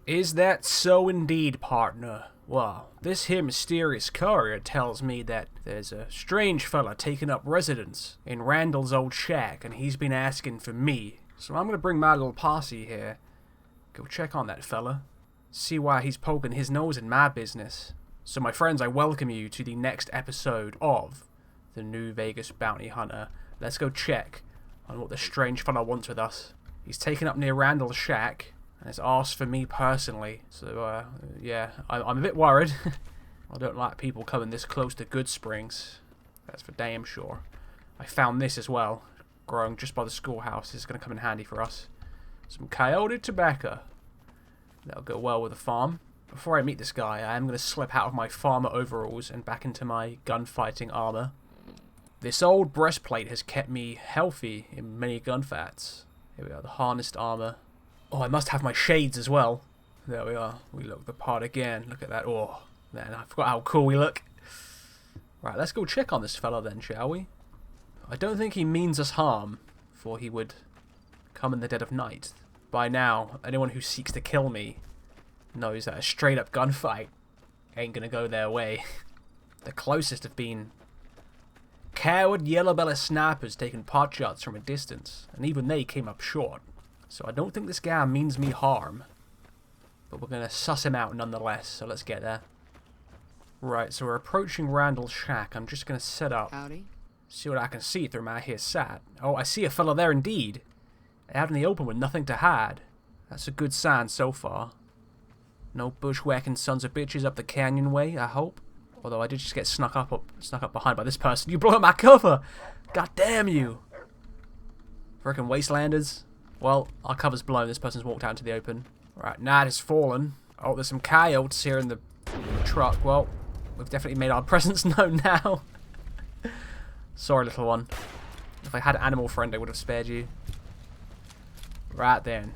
Is that so indeed, partner? Well, this here mysterious courier tells me that there's a strange fella taking up residence in Randall's old shack, and he's been asking for me. So I'm gonna bring my little posse here. Go check on that fella. See why he's poking his nose in my business. So my friends, I welcome you to the next episode of the New Vegas Bounty Hunter. Let's go check on what the strange fella wants with us. He's taken up near Randall's shack and has asked for me personally. So, yeah, I'm a bit worried. I don't like people coming this close to Good Springs. That's for damn sure. I found this as well, growing just by the schoolhouse. This is going to come in handy for us. Some coyote tobacco. That'll go well with the farm. Before I meet this guy, I am going to slip out of my farmer overalls and back into my gunfighting armor. This old breastplate has kept me healthy in many gunfights. Here we are, the harnessed armor. Oh, I must have my shades as well. There we are. We look the part again. Look at that. Oh, man, I forgot how cool we look. Right, let's go check on this fella then, shall we? I don't think he means us harm, for he would come in the dead of night. By now, anyone who seeks to kill me knows that a straight-up gunfight ain't gonna go their way. The closest have been coward yellow-belly snipers taking pot shots from a distance, and even they came up short. So I don't think this guy means me harm, but we're gonna suss him out nonetheless, so let's get there. Right, so we're approaching Randall's shack. I'm just gonna set up, Howdy. see what I can see through my here sight. Oh, I see a fella there indeed, out in the open with nothing to hide. That's a good sign so far. No bushwhacking sons of bitches up the canyon way, I hope. Although I did just get snuck up behind by this person. You blew up my cover! God damn you! Frickin' Wastelanders. Well, our cover's blown. This person's walked out into the open. Right, night has fallen. Oh, there's some coyotes here in the truck. Well, we've definitely made our presence known now. Sorry, little one. If I had an animal friend, I would have spared you. Right then.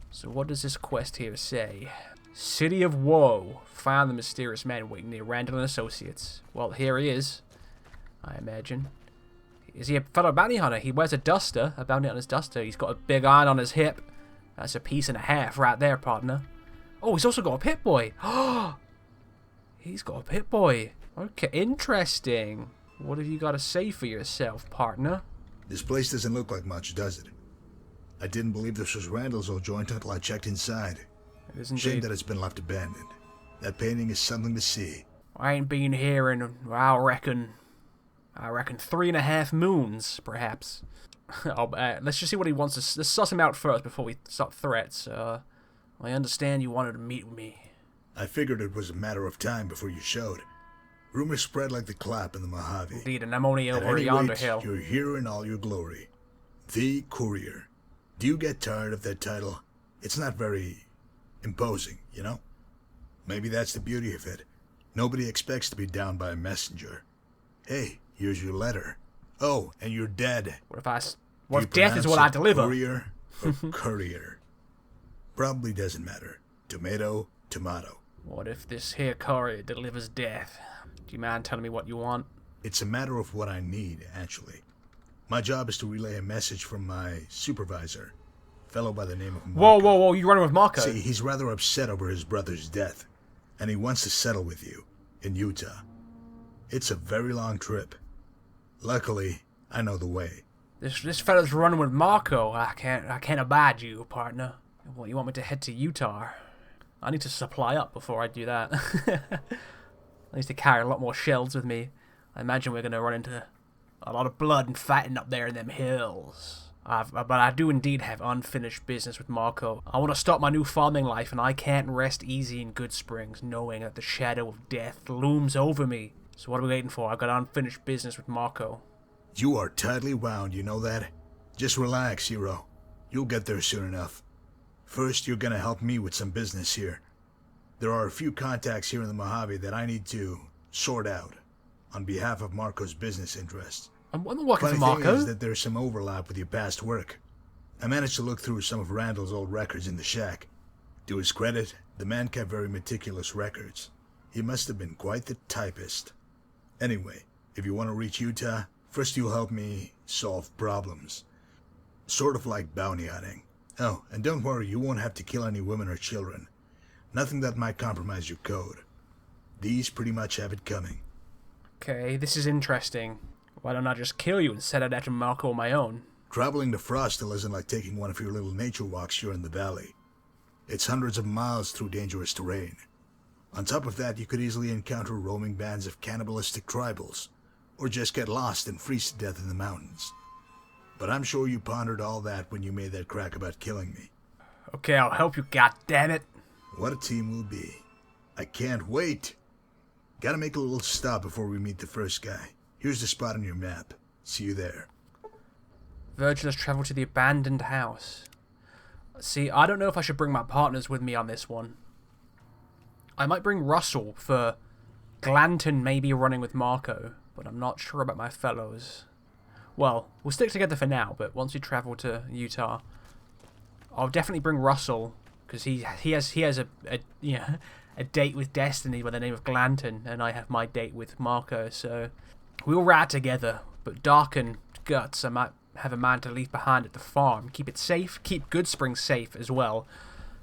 So what does this quest here say? City of Woe. Found the mysterious man waiting near Randall and Associates. Well, here he is, I imagine. Is he a fellow bounty hunter? He wears a duster, a bounty hunter's duster. He's got a big iron on his hip. That's a piece and a half right there, partner. Oh, he's also got a Pip-Boy. Oh, he's got a Pip-Boy. Okay, interesting. What have you got to say for yourself, partner? This place doesn't look like much, does it? I didn't believe this was Randall's old joint until I checked inside. It is indeed. Shame that it's been left abandoned. That painting is something to see. I ain't been here in, I reckon 3.5 moons, perhaps. Let's just see what he wants us. Let's suss him out first before we start threats. I understand you wanted to meet with me. I figured it was a matter of time before you showed. Rumors spread like the clap in the Mojave. Indeed, and I'm only At over any yonder rate, hill. you're here in all your glory. The Courier. Do you get tired of that title? It's not very imposing, you know? Maybe that's the beauty of it. Nobody expects to be downed by a messenger. Hey, here's your letter. Oh, and you're dead. What if death is what I deliver? Courier or courier? Probably doesn't matter. Tomato, tomato. What if this here courier delivers death? Do you mind telling me what you want? It's a matter of what I need, actually. My job is to relay a message from my supervisor, a fellow by the name of Marco. Whoa, you running with Marco? See, he's rather upset over his brother's death, and he wants to settle with you in Utah. It's a very long trip. Luckily, I know the way. This fella's running with Marco. I can't abide you, partner. Well, you want me to head to Utah? I need to supply up before I do that. I need to carry a lot more shells with me. I imagine we're gonna run into a lot of blood and fighting up there in them hills. But I do indeed have unfinished business with Marco. I want to start my new farming life, and I can't rest easy in Good Springs, knowing that the shadow of death looms over me. So what are we waiting for? I've got unfinished business with Marco. You are tightly wound, you know that? Just relax, hero. You'll get there soon enough. First, you're gonna help me with some business here. There are a few contacts here in the Mojave that I need to sort out on behalf of Marco's business interests. I'm working for Funny Marco. thing is that there's some overlap with your past work. I managed to look through some of Randall's old records in the shack. To his credit, the man kept very meticulous records. He must have been quite the typist. Anyway, if you want to reach Utah, first you'll help me solve problems. Sort of like bounty hunting. Oh, and don't worry, you won't have to kill any women or children. Nothing that might compromise your code. These pretty much have it coming. Okay, this is interesting. Why don't I just kill you and set out after Marco on my own? Traveling to Frostal isn't like taking one of your little nature walks here in the valley. It's hundreds of miles through dangerous terrain. On top of that, you could easily encounter roaming bands of cannibalistic tribals, or just get lost and freeze to death in the mountains. But I'm sure you pondered all that when you made that crack about killing me. Okay, I'll help you, goddammit. What a team we'll be. I can't wait. Gotta make a little stop before we meet the first guy. Here's the spot on your map. See you there. Virgil has travelled to the abandoned house. See, I don't know if I should bring my partners with me on this one. I might bring Russell for Glanton maybe running with Marco, but I'm not sure about my fellows. Well, we'll stick together for now, but once we travel to Utah, I'll definitely bring Russell, because he has a date with Destiny by the name of Glanton, and I have my date with Marco, so we'll ride together. But Dark and Guts, I might have a man to leave behind at the farm. Keep it safe, keep Goodsprings safe as well.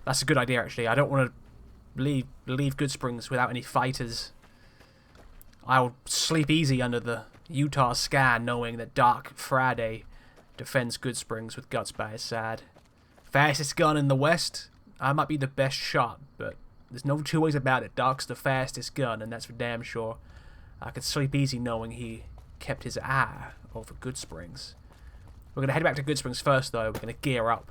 That's a good idea, actually. I don't want to leave Goodsprings without any fighters. I'll sleep easy under the Utah sky knowing that Dark Friday defends Goodsprings with Guts by his side. Fastest gun in the West? I might be the best shot, but there's no two ways about it. Dark's the fastest gun, and that's for damn sure. I could sleep easy knowing he kept his eye over Goodsprings. We're going to head back to Goodsprings first, though. We're going to gear up.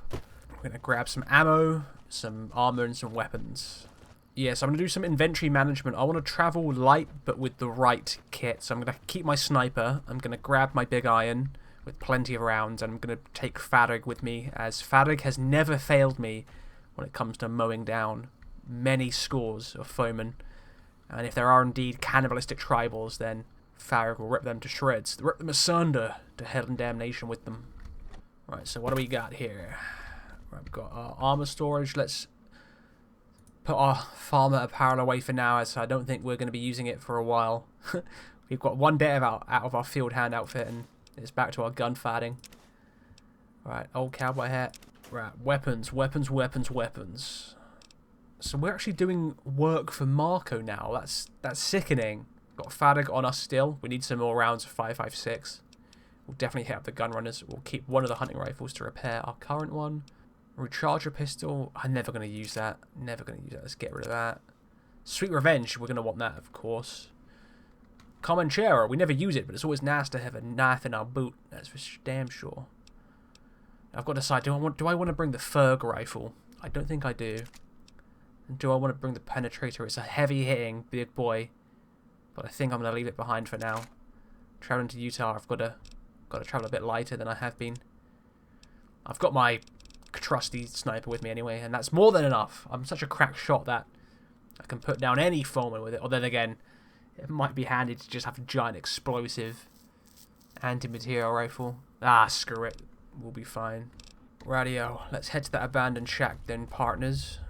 We're going to grab some ammo, some armor, and some weapons. Yes, I'm going to do some inventory management. I want to travel light, but with the right kit. So I'm going to keep my sniper. I'm going to grab my big iron with plenty of rounds. And I'm going to take Fadig with me, as Fadig has never failed me when it comes to mowing down many scores of foemen. And if there are indeed cannibalistic tribals, then Fadig will rip them to shreds. Rip them asunder to hell and damnation with them. Right, so what do we got here? Right, we've got our armor storage. Let's put our farmer apparel away for now, as I don't think we're going to be using it for a while. We've got one bit out of our field hand outfit, and it's back to our gunfighting. Right, old cowboy hat. Right, weapons. So we're actually doing work for Marco now. That's sickening. Got Fadig on us still. We need some more rounds of 5.56. We'll definitely hit up the gun runners. We'll keep one of the hunting rifles to repair our current one. Recharger pistol. I'm never going to use that. Let's get rid of that. Sweet Revenge. We're going to want that, of course. Comanchero. We never use it, but it's always nice to have a knife in our boot. That's for damn sure. I've got to decide. Do I want to bring the Ferg rifle? I don't think I do. And do I want to bring the Penetrator? It's a heavy-hitting big boy, but I think I'm going to leave it behind for now. Traveling to Utah, I've got to travel a bit lighter than I have been. I've got my trusty sniper with me anyway, and that's more than enough. I'm such a crack shot that I can put down any foeman with it. Or then again, it might be handy to just have a giant explosive anti-material rifle. Ah, screw it. We'll be fine. Radio, let's head to that abandoned shack then, partners.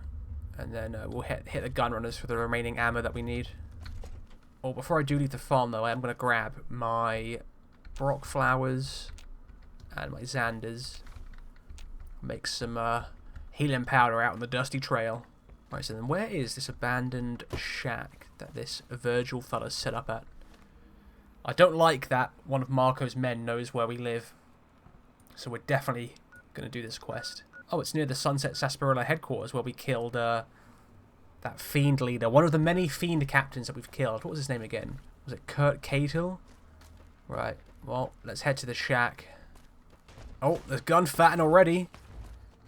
And then we'll hit the gun runners for the remaining ammo that we need. Oh, before I do leave the farm, though, I am going to grab my Brock flowers and my Xanders. Make some healing powder out on the dusty trail. Right, so then where is this abandoned shack that this Virgil fella's set up at? I don't like that one of Marco's men knows where we live. So we're definitely going to do this quest. Oh, it's near the Sunset Sarsaparilla headquarters where we killed that fiend leader. One of the many fiend captains that we've killed. What was his name again? Was it Kurt Cahill? Right, well, let's head to the shack. Oh, there's gunfighting already.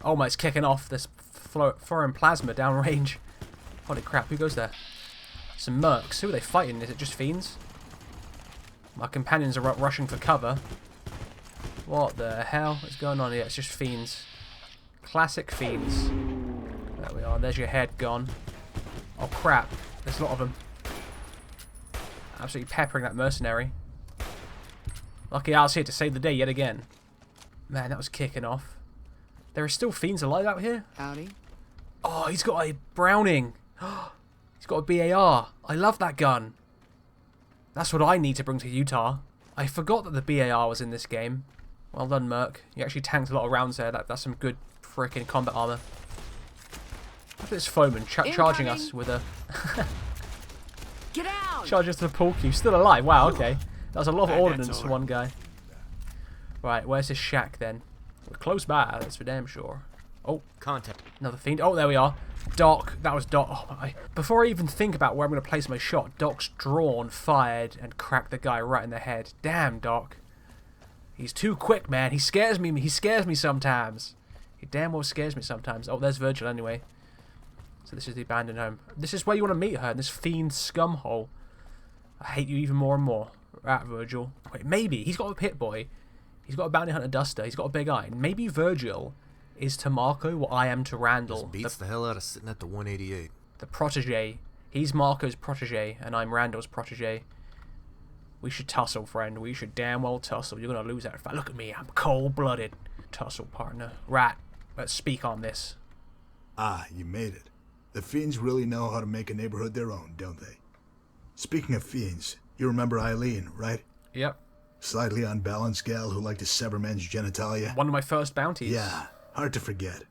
Oh my, it's kicking off. This foreign plasma downrange. Holy crap, who goes there? Some mercs. Who are they fighting? Is it just fiends? My companions are rushing for cover. What the hell is going on here? It's just fiends. Classic fiends. There we are. There's your head gone. Oh crap. There's a lot of them. Absolutely peppering that mercenary. Lucky I was here to save the day yet again. Man, that was kicking off. There are still fiends alive out here? Howdy. Oh, he's got a Browning. He's got a BAR. I love that gun. That's what I need to bring to Utah. I forgot that the BAR was in this game. Well done, Merc. You actually tanked a lot of rounds there. That's some good freaking combat armor. Look at this foeman charging us with a... Get out! Charging us to the pool cue. Still alive. Wow, okay. That was a lot of ordnance for one guy. Right, where's his shack then? We're close by, that's for damn sure. Oh, Contact. another fiend. Oh, there we are. Doc, that was Doc. Oh, before I even think about where I'm going to place my shot, Doc's drawn, fired, and cracked the guy right in the head. Damn, Doc. He's too quick, man. He scares me. He scares me sometimes. He damn well scares me sometimes. Oh, there's Virgil anyway. So this is the abandoned home. This is where you want to meet her, in this fiend scum hole. I hate you even more and more. Right, Virgil. Wait, maybe. He's got a pit boy. He's got a bounty hunter duster. He's got a big eye. Maybe Virgil is to Marco what I am to Randall. This beats the hell out of sitting at the 188. The protege. He's Marco's protege, and I'm Randall's protege. We should tussle, friend. We should damn well tussle. You're going to lose that fight. Look at me. I'm cold-blooded. Tussle, partner. Right. Let's speak on this. Ah, you made it. The fiends really know how to make a neighborhood their own, don't they? Speaking of fiends, you remember Eileen, right? Yep. Slightly unbalanced gal who liked to sever men's genitalia? One of my first bounties. Yeah, hard to forget.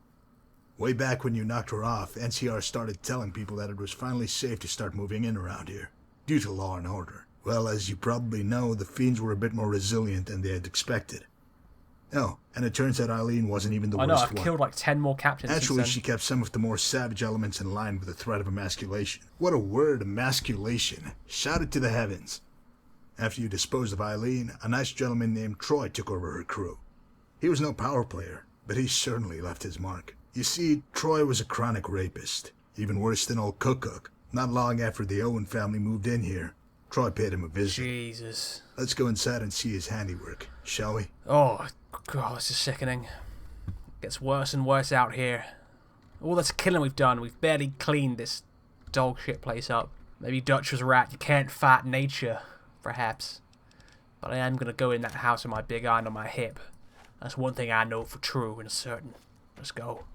Way back when you knocked her off, NCR started telling people that it was finally safe to start moving in around here, due to law and order. Well, as you probably know, the fiends were a bit more resilient than they had expected. Oh, and it turns out Eileen wasn't even the worst one. I know, I've killed like 10 more captains Actually, since she kept some of the more savage elements in line with the threat of emasculation. What a word, emasculation. Shout it to the heavens. After you disposed of Eileen, a nice gentleman named Troy took over her crew. He was no power player, but he certainly left his mark. You see, Troy was a chronic rapist, even worse than old Cook. Not long after the Owen family moved in here, Troy paid him a visit. Jesus. Let's go inside and see his handiwork, shall we? Oh, God, this is sickening. Gets worse and worse out here. All this killing we've done, we've barely cleaned this dog shit place up. Maybe Dutch was right, you can't fight nature, perhaps. But I am going to go in that house with my big iron on my hip. That's one thing I know for true and certain. Let's go.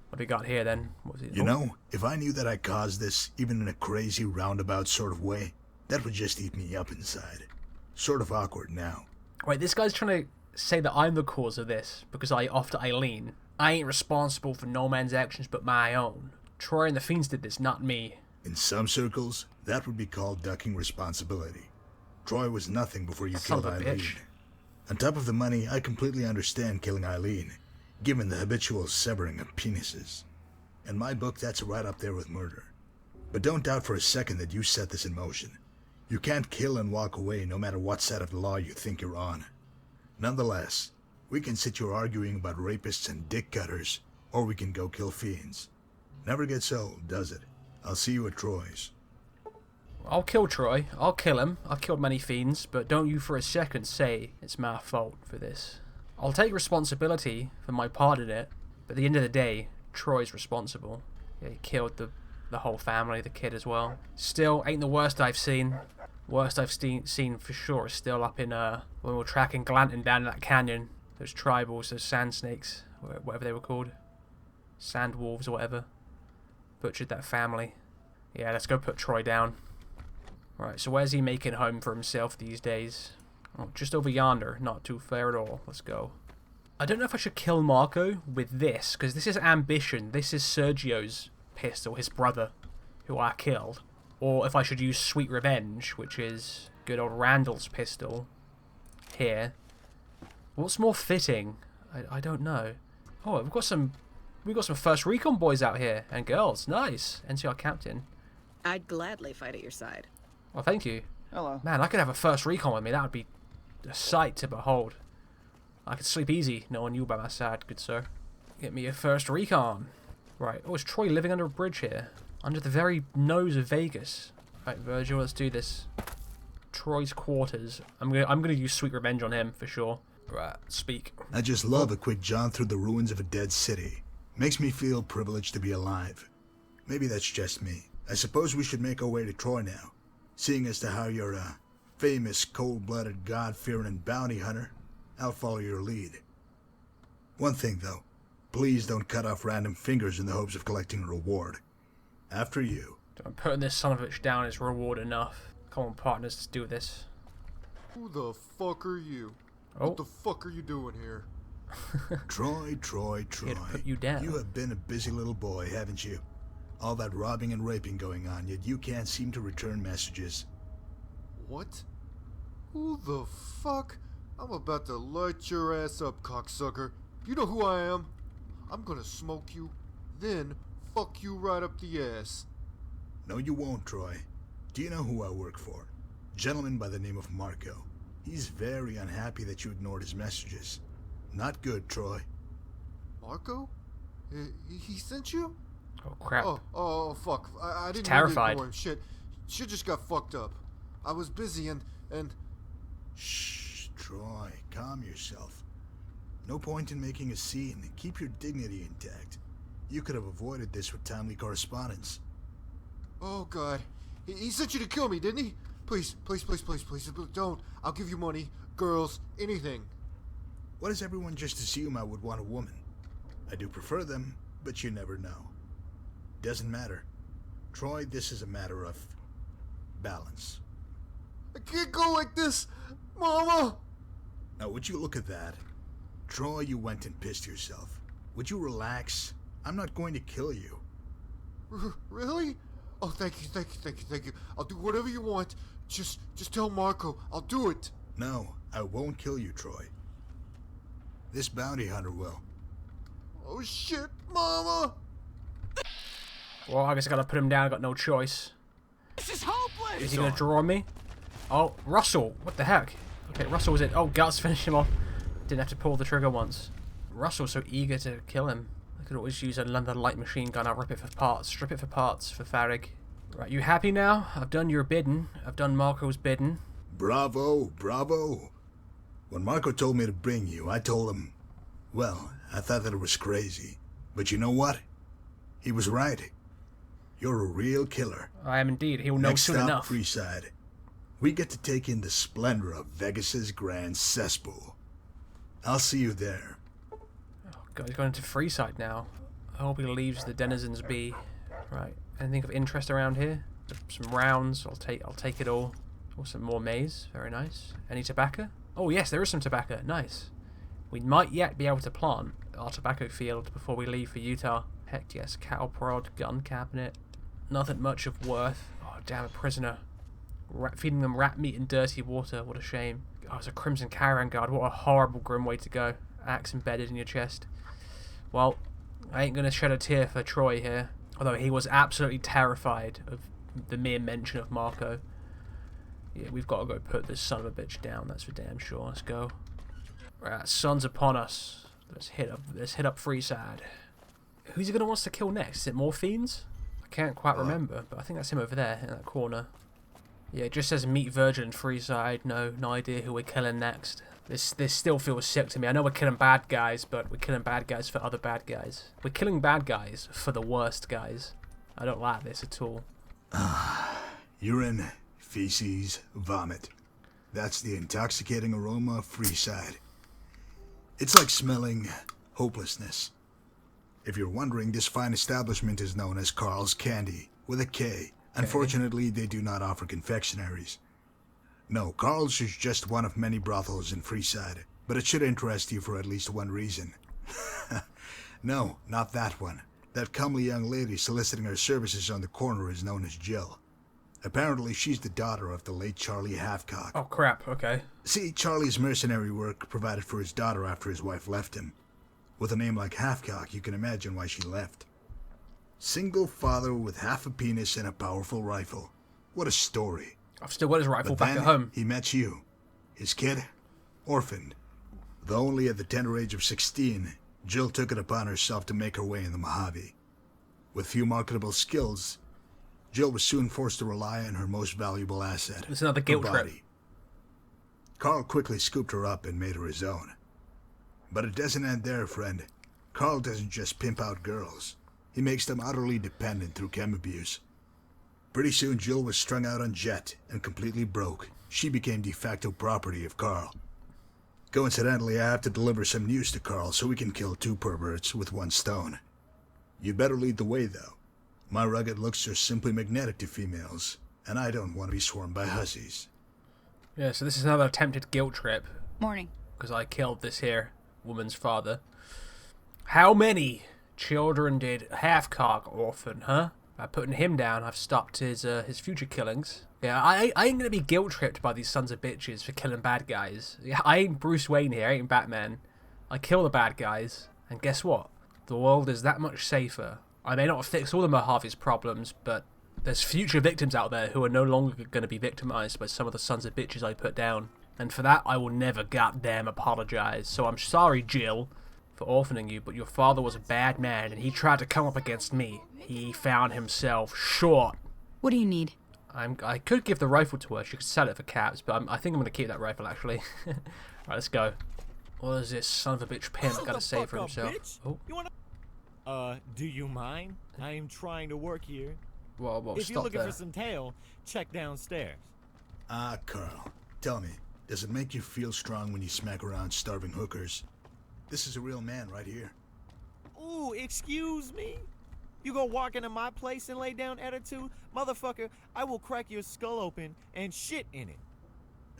What do we got here then? What was it? You know, if I knew that I caused this, even in a crazy roundabout sort of way, that would just eat me up inside. Sort of awkward now. Wait, this guy's trying to say that I'm the cause of this because I offed Eileen. I ain't responsible for no man's actions but my own. Troy and the fiends did this, not me. In some circles, that would be called ducking responsibility. Troy was nothing before you Son killed of a Eileen. bitch. On top of the money, I completely understand killing Eileen, given the habitual severing of penises. In my book, that's right up there with murder. But don't doubt for a second that you set this in motion. You can't kill and walk away no matter what side of the law you think you're on. Nonetheless, we can sit here arguing about rapists and dick cutters, or we can go kill fiends. Never gets old, does it? I'll see you at Troy's. I'll kill Troy. I'll kill him. I've killed many fiends, but don't you for a second say it's my fault for this. I'll take responsibility for my part in it, but at the end of the day, Troy's responsible. Yeah, he killed the whole family, the kid as well. Still, ain't the worst I've seen. Worst I've seen for sure is still up in, when we were tracking Glanton down in that canyon. Those tribals, those sand snakes, whatever they were called. Sand wolves or whatever. Butchered that family. Yeah, let's go put Troy down. Right, so where's he making home for himself these days? Oh, just over yonder, not too far at all. Let's go. I don't know if I should kill Marco with this, because this is ambition. This is Sergio's pistol, his brother, who I killed. Or if I should use Sweet Revenge, which is good old Randall's pistol. Here. What's more fitting? I don't know. Oh, we've got some first recon boys out here, and girls. Nice. NCR captain. I'd gladly fight at your side. Well, thank you. Hello. Man, I could have a first recon with me. That would be a sight to behold. I could sleep easy knowing you by my side, good sir. Get me a first recon. Right. Oh, is Troy living under a bridge here? Under the very nose of Vegas. Right, Virgil, let's do this. Troy's quarters. I'm gonna use Sweet Revenge on him for sure. Right, speak. I just love a quick jaunt through the ruins of a dead city. Makes me feel privileged to be alive. Maybe that's just me. I suppose we should make our way to Troy now. Seeing as to how you're a famous, cold-blooded, God-fearing and bounty hunter, I'll follow your lead. One thing, though. Please don't cut off random fingers in the hopes of collecting a reward. After you. I'm putting this son of a bitch down is reward enough. Come on, partners, let's do this. Who the fuck are you? Oh. What the fuck are you doing here? Troy. He'd put you down. You have been a busy little boy, haven't you? All that robbing and raping going on, yet you can't seem to return messages. What? Who the fuck? I'm about to light your ass up, cocksucker. You know who I am? I'm gonna smoke you, then fuck you right up the ass. No, you won't, Troy. Do you know who I work for? A gentleman by the name of Marco. He's very unhappy that you ignored his messages. Not good, Troy. Marco? He sent you? Oh crap. Oh fuck. I didn't terrified. Ignore him. Shit just got fucked up. I was busy and... Shh, Troy, calm yourself. No point in making a scene. Keep your dignity intact. You could have avoided this with timely correspondence. Oh god. He sent you to kill me, didn't he? Please, don't. I'll give you money, girls, anything. Why does everyone just assume I would want a woman? I do prefer them, but you never know. Doesn't matter. Troy, this is a matter of balance. I can't go like this, Mama! Now, would you look at that? Troy, you went and pissed yourself. Would you relax? I'm not going to kill you. Really? Oh, thank you. I'll do whatever you want. Just tell Marco. I'll do it. No, I won't kill you, Troy. This bounty hunter will. Oh shit, Mama! Well, I guess I gotta put him down. I got no choice. This is hopeless! Is he gonna draw on me? Oh, Russell! What the heck? Okay, Russell was it. Oh, Guts finished him off. Didn't have to pull the trigger once. Russell's so eager to kill him. I could always use another light machine gun. I'll rip it for parts. Strip it for parts for Farrig. Right, you happy now? I've done your bidding. I've done Marco's bidding. Bravo. When Marco told me to bring you, I told him, well, I thought that it was crazy. But you know what? He was right. You're a real killer. I am indeed. He'll know soon enough. Next stop, Freeside. We get to take in the splendor of Vegas's grand cesspool. I'll see you there. Oh god, he's going into Freeside now. I hope he leaves the denizens be. Right. Anything of interest around here? Some rounds. I'll take it all. Oh, some more maize. Very nice. Any tobacco? Oh yes, there is some tobacco. Nice. We might yet be able to plant our tobacco field before we leave for Utah. Heck yes. Cattle prod, gun cabinet. Nothing much of worth. Oh damn, a prisoner. Feeding them rat meat and dirty water. What a shame. Oh, it's a Crimson Caravan Guard. What a horrible, grim way to go. Axe embedded in your chest. Well, I ain't gonna shed a tear for Troy here. Although he was absolutely terrified of the mere mention of Marco. Yeah, we've got to go put this son of a bitch down. That's for damn sure. Let's go. Right, sun's upon us. Let's hit up Freeside. Who's he gonna want to kill next? Is it more fiends? I can't quite remember, but I think that's him over there in that corner. Yeah, it just says meet Virgil and Freeside. No idea who we're killing next. This still feels sick to me. I know we're killing bad guys, but we're killing bad guys for other bad guys. We're killing bad guys for the worst guys. I don't like this at all. Urine, feces, vomit. That's the intoxicating aroma of Freeside. It's like smelling hopelessness. If you're wondering, this fine establishment is known as Karl's Candy, with a K. Unfortunately, they do not offer confectionaries. No, Karl's is just one of many brothels in Freeside, but it should interest you for at least one reason. No, not that one. That comely young lady soliciting her services on the corner is known as Jill. Apparently, she's the daughter of the late Charlie Halfcock. Oh crap, okay. See, Charlie's mercenary work provided for his daughter after his wife left him. With a name like Halfcock, you can imagine why she left. Single father with half a penis and a powerful rifle. What a story. I've still got his rifle But back then at home. he met you. His kid, orphaned. Though only at the tender age of 16, Jill took it upon herself to make her way in the Mojave. With few marketable skills, Jill was soon forced to rely on her most valuable asset. It's another guilt her trip. body. Karl quickly scooped her up and made her his own. But it doesn't end there, friend. Karl doesn't just pimp out girls. He makes them utterly dependent through chem abuse. Pretty soon, Jill was strung out on jet and completely broke. She became de facto property of Karl. Coincidentally, I have to deliver some news to Karl so we can kill two perverts with one stone. You'd better lead the way, though. My rugged looks are simply magnetic to females, and I don't want to be swarmed by hussies. Yeah, so this is another attempted guilt trip. Morning. Because I killed this here woman's father. How many children did Halfcock orphan, huh? By putting him down, I've stopped his future killings. Yeah, I ain't gonna be guilt-tripped by these sons of bitches for killing bad guys. Yeah, I ain't Bruce Wayne here, I ain't Batman. I kill the bad guys, and guess what? The world is that much safer. I may not fix all of Mojave's problems, but there's future victims out there who are no longer going to be victimized by some of the sons of bitches I put down. And for that, I will never goddamn apologize. So I'm sorry, Jill, for orphaning you, but your father was a bad man, and he tried to come up against me. He found himself short. What do you need? I could give the rifle to her. She could sell it for caps, but I think I'm going to keep that rifle, actually. Right, let's go. What is this son of a bitch pimp got to say for himself? Oh. You wanna... do you mind? I am trying to work here. Well, if you're looking for some tail, check downstairs. Karl, tell me, does it make you feel strong when you smack around starving hookers? This is a real man right here. Ooh, excuse me? You gonna walk into my place and lay down attitude? Motherfucker, I will crack your skull open and shit in it.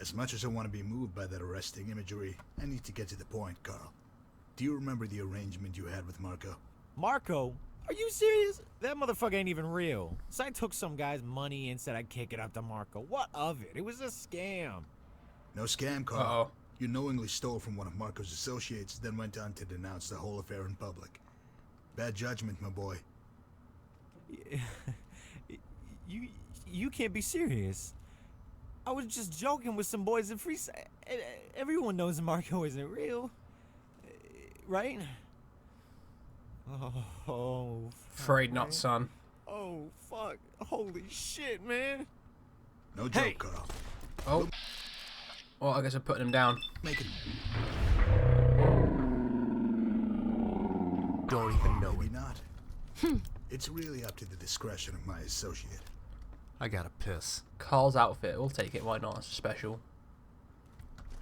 As much as I want to be moved by that arresting imagery, I need to get to the point, Karl. Do you remember the arrangement you had with Marco? Marco? Are you serious? That motherfucker ain't even real. So I took some guy's money and said I'd kick it up to Marco. What of it? It was a scam. No scam, Karl. Uh-oh. You knowingly stole from one of Marco's associates, then went on to denounce the whole affair in public. Bad judgment, my boy. You can't be serious. I was just joking with some boys in Freeside. Everyone knows Marco isn't real. Right? Oh. Afraid not, son. Oh, fuck. Holy shit, man. No joke, Karl. Oh. Well, I guess I'm putting him down. Make it. Don't even know Maybe it. not. It's really up to the discretion of my associate. I gotta piss. Karl's outfit. We'll take it. Why not? It's special.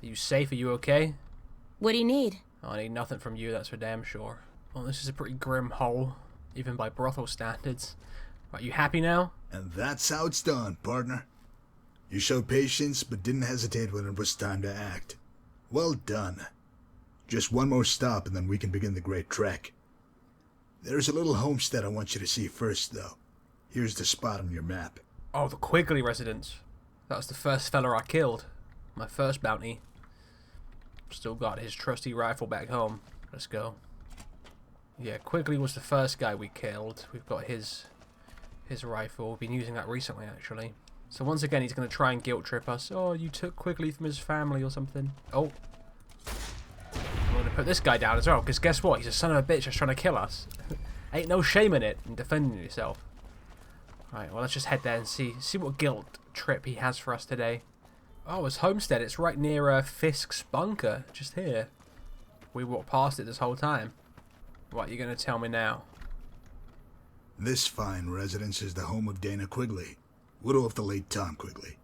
Are you safe? Are you okay? What do you need? I need nothing from you, that's for damn sure. Well, this is a pretty grim hole, even by brothel standards. Right, you happy now? And that's how it's done, partner. You showed patience, but didn't hesitate when it was time to act. Well done. Just one more stop, and then we can begin the great trek. There's a little homestead I want you to see first, though. Here's the spot on your map. Oh, the Quigley residence. That was the first fella I killed. My first bounty. Still got his trusty rifle back home. Let's go. Yeah, Quigley was the first guy we killed. We've got his rifle. We've been using that recently, actually. So once again, he's going to try and guilt trip us. Oh, you took Quigley from his family or something. Oh. I'm going to put this guy down as well, because guess what? He's a son of a bitch that's trying to kill us. Ain't no shame in it, in defending yourself. Alright, well, let's just head there and see what guilt trip he has for us today. Oh, his homestead. It's right near Fisk's bunker, just here. We walked past it this whole time. What are you going to tell me now? This fine residence is the home of Dana Quigley, widow of the late Tom Quigley.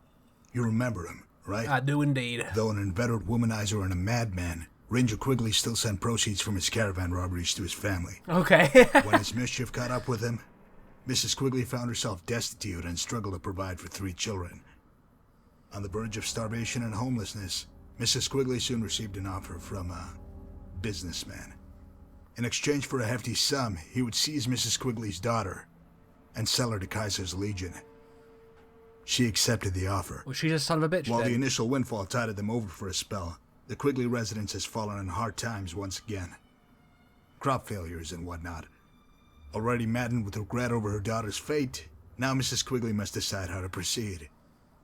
You remember him, right? I do indeed. Though an inveterate womanizer and a madman, Ranger Quigley still sent proceeds from his caravan robberies to his family. Okay. When his mischief caught up with him, Mrs. Quigley found herself destitute and struggled to provide for 3 children. On the verge of starvation and homelessness, Mrs. Quigley soon received an offer from a businessman. In exchange for a hefty sum, he would seize Mrs. Quigley's daughter and sell her to Kaiser's Legion. She accepted the offer. Well, she's a son of a bitch. While then. the initial windfall tided them over for a spell, the Quigley residence has fallen on hard times once again. Crop failures and whatnot. Already maddened with regret over her daughter's fate, now Mrs. Quigley must decide how to proceed.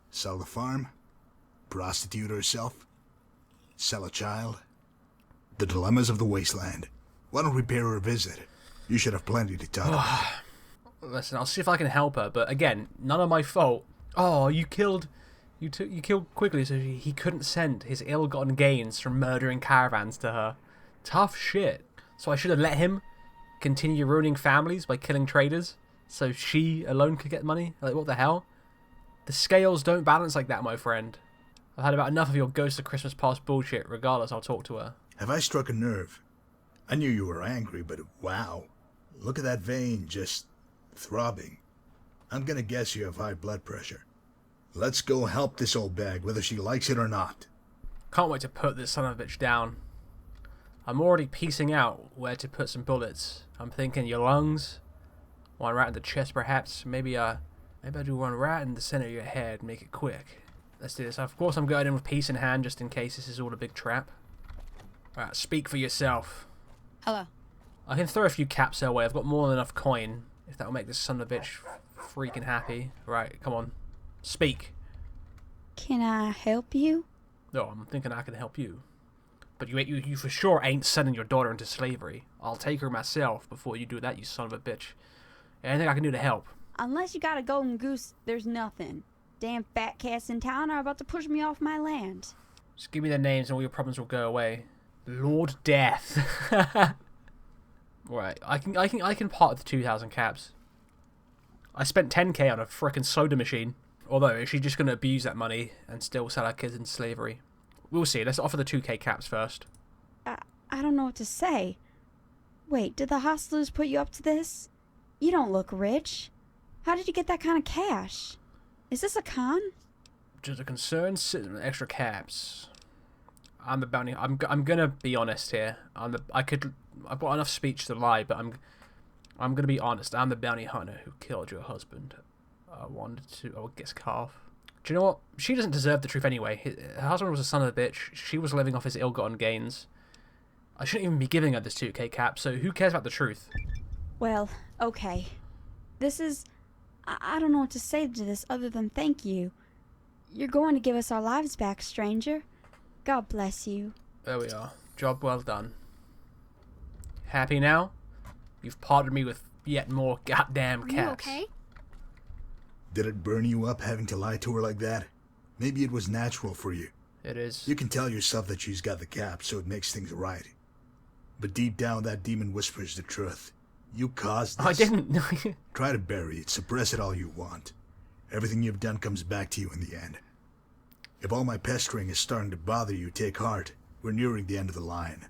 Sell the farm? Prostitute herself? Sell a child? The dilemmas of the wasteland. Why don't we pay her a visit? You should have plenty to talk about. Listen, I'll see if I can help her, but again, none of my fault. Oh, you killed Quigley so he couldn't send his ill-gotten gains from murdering caravans to her. Tough shit. So I should have let him continue ruining families by killing traders so she alone could get money? Like, what the hell? The scales don't balance like that, my friend. I've had about enough of your Ghost of Christmas Past bullshit. Regardless, I'll talk to her. Have I struck a nerve? I knew you were angry, but wow. Look at that vein just throbbing. I'm gonna guess you have high blood pressure. Let's go help this old bag, whether she likes it or not. Can't wait to put this son of a bitch down. I'm already piecing out where to put some bullets. I'm thinking your lungs, one right in the chest perhaps, maybe I do one right in the center of your head, make it quick. Let's do this. Of course I'm going in with peace in hand just in case this is all a big trap. Alright, speak for yourself. Hello. I can throw a few caps their way. I've got more than enough coin, if that'll make this son of a bitch freaking happy. Right, come on. Speak. Can I help you? No, I'm thinking I can help you. But you for sure ain't sending your daughter into slavery. I'll take her myself before you do that, you son of a bitch. Anything I can do to help? Unless you got a golden goose, there's nothing. Damn fat cats in town are about to push me off my land. Just give me their names and all your problems will go away. Lord Death. Right, I can part with the 2,000 caps. I spent 10k on a frickin' soda machine. Although, is she just gonna abuse that money and still sell our kids into slavery? We'll see. Let's offer the 2k caps first. I don't know what to say. Wait, did the hostlers put you up to this? You don't look rich. How did you get that kind of cash? Is this a con? Just a concerned citizen with extra caps. I'm the bounty. I'm gonna be honest here. I've got enough speech to lie, but I'm gonna be honest. I'm the bounty hunter who killed your husband. I guess Karl. Do you know what? She doesn't deserve the truth anyway. Her husband was a son of a bitch. She was living off his ill-gotten gains. I shouldn't even be giving her this 2k cap, so who cares about the truth? Well, okay. This is... I don't know what to say to this other than thank you. You're going to give us our lives back, stranger. God bless you. There we are. Job well done. Happy now? You've parted me with yet more goddamn caps. Are you okay? Did it burn you up having to lie to her like that? Maybe it was natural for you. It is. You can tell yourself that she's got the cap, so it makes things right. But deep down, that demon whispers the truth. You caused this. I didn't. Try to bury it, suppress it all you want. Everything you've done comes back to you in the end. If all my pestering is starting to bother you, take heart. We're nearing the end of the line.